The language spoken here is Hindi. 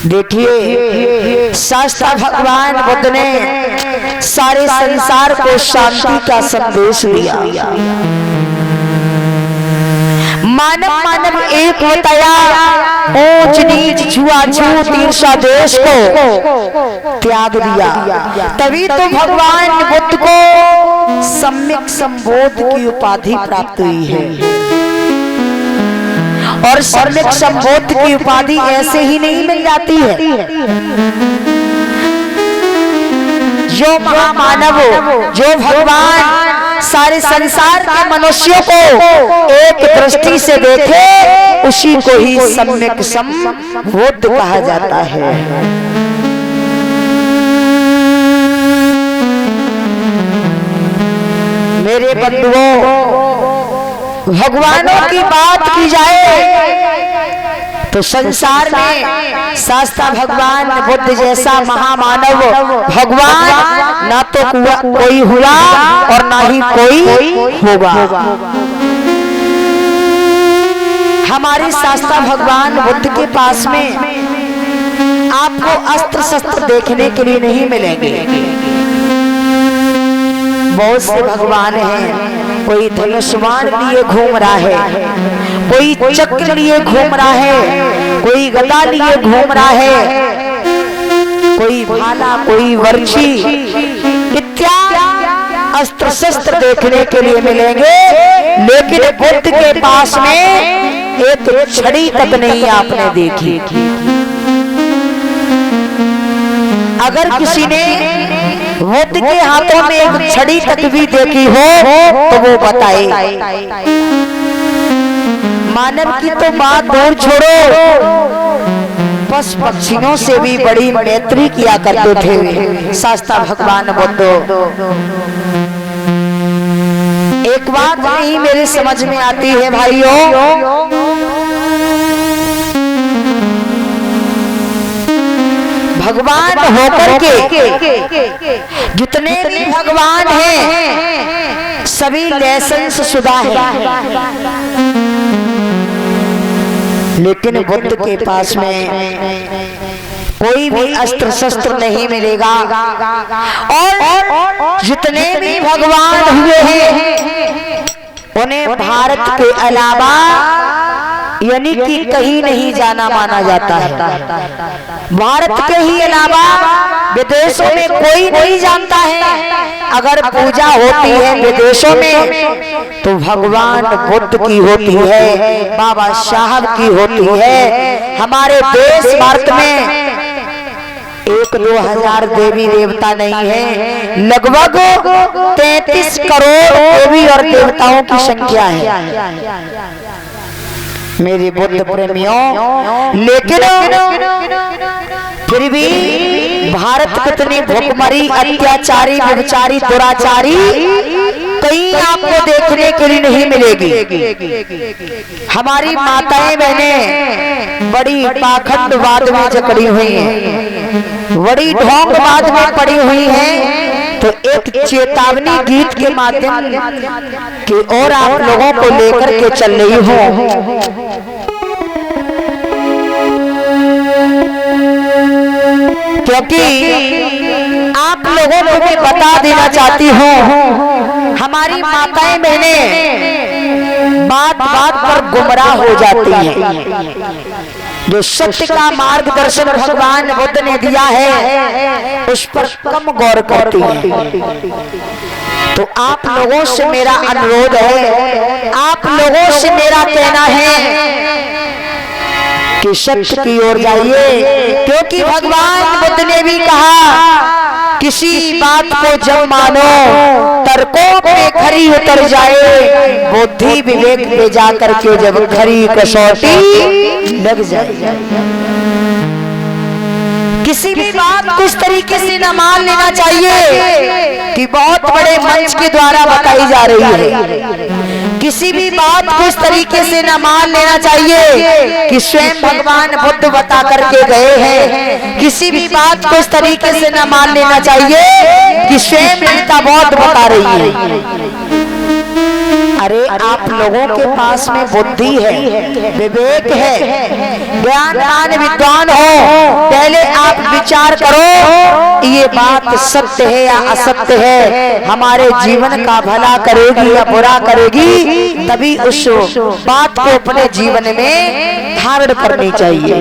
देखिए शास्त्र भगवान बुद्ध ने सारे संसार को शांति का संदेश दिया। मानव मानव एक बताया, ऊंच नीच छुआछूत ईर्ष्या देश को त्याग दिया। तभी तो भगवान बुद्ध को सम्यक संबोध की उपाधि प्राप्त हुई है। और सम्यक संबोध की उपाधि ऐसे ही नहीं मिल जाती है। जो महामानव, जो भगवान सारे संसार के मनुष्यों को एक दृष्टि से देखे, उसी को ही सम्यक संबोध कहा जाता है। मेरे बंधुओं, भगवानों की बात की जाए तो संसार में शास्त्र भगवान बुद्ध जैसा महामानव भगवान ना तो कोई हुआ और ना ही कोई होगा। हमारे शास्त्र भगवान बुद्ध के पास में आपको अस्त्र शस्त्र देखने के लिए नहीं मिलेंगे। बहुत से भगवान हैं, कोई धनुष्मान लिए घूम रहा है, कोई चक्र लिए घूम रहा है, कोई गदा लिए घूम रहा है, कोई भाला, कोई वर्षी इत्यादि अस्त्र शस्त्र देखने के लिए मिलेंगे। लेकिन बुद्ध के पास में एक छड़ी तक नहीं आपने देखी। अगर किसी ने बुद्ध के हाथों में एक छड़ी तक भी देखी हो तो वो बताए। मानव की तो बात दूर छोड़ो, पशु पक्षियों से भी बड़ी मैत्री किया करते थे शास्त्र भगवान बुद्ध। एक बात नहीं मेरे समझ में आती है भाइयों, भगवान होकर के जितने भी भगवान हैं सभी लाइसेंस शुदा हैं। लेकिन बुद्ध के पास में कोई भी अस्त्र शस्त्र नहीं मिलेगा। और जितने भी भगवान हुए हैं उन्हें भारत के अलावा यानी कि कहीं नहीं जाना माना जाता है। भारत के ही अलावा विदेशों में कोई नहीं जानता है। अगर पूजा होती है विदेशों में तो भगवान बुद्ध की होती है, बाबा साहब की होती है। हमारे देश भारत में 1-2 हजार देवी देवता नहीं है, लगभग 33 करोड़ देवी और देवताओं की संख्या है मेरे बुद्ध प्रेमियों। लेकिन फिर भी भारत कितनी भूखमरी, अत्याचारी, व्यभिचारी, दुराचारी कहीं आपको देखने के लिए नहीं मिलेगी। हमारी माताएं बहनें बड़ी पाखंडवाद में जकड़ी हुई हैं, बड़ी ढोंगवाद में पड़ी हुई हैं। तो एक चेतावनी गीत के माध्यम की ओर आप लोगों को लेकर के चल रही हूँ। क्योंकि आप लोगों को मैं बता देना चाहती हूँ, हमारी माताएं बहनें बात बात पर गुमराह हो जाती हैं। जो सत्य का मार्गदर्शन भगवान बुद्ध ने दिया है उस पर कम गौर करती हैं। तो आप लोगों से मेरा अनुरोध है, आप लोगों से मेरा कहना है कि सत्य की ओर जाइए। क्योंकि भगवान बुद्ध ने भी कहा, किसी बात को जब मानो तर्कों पे खरी उतर जाए, बुद्धि विवेक पे जाकर के जब खरी कसौटी लग जाए। किसी भी बात को इस तरीके से न मान लेना चाहिए कि बहुत बड़े मंच के द्वारा बताई जा रही है। किसी भी बात को इस तरीके से न मान लेना चाहिए कि स्वयं भगवान बुद्ध बता करके गए हैं। किसी भी बात को इस तरीके से न मान लेना चाहिए कि स्वयं गीता बौद्ध बता रही है। अरे आप लोगों के पास में बुद्धि है, विवेक है, ज्ञानवान विद्वान हो, पहले आप विचार करो ये बात सत्य है या असत्य है, हमारे जीवन का भला करेगी या बुरा करेगी, तभी उस बात को अपने जीवन में धारण करनी चाहिए।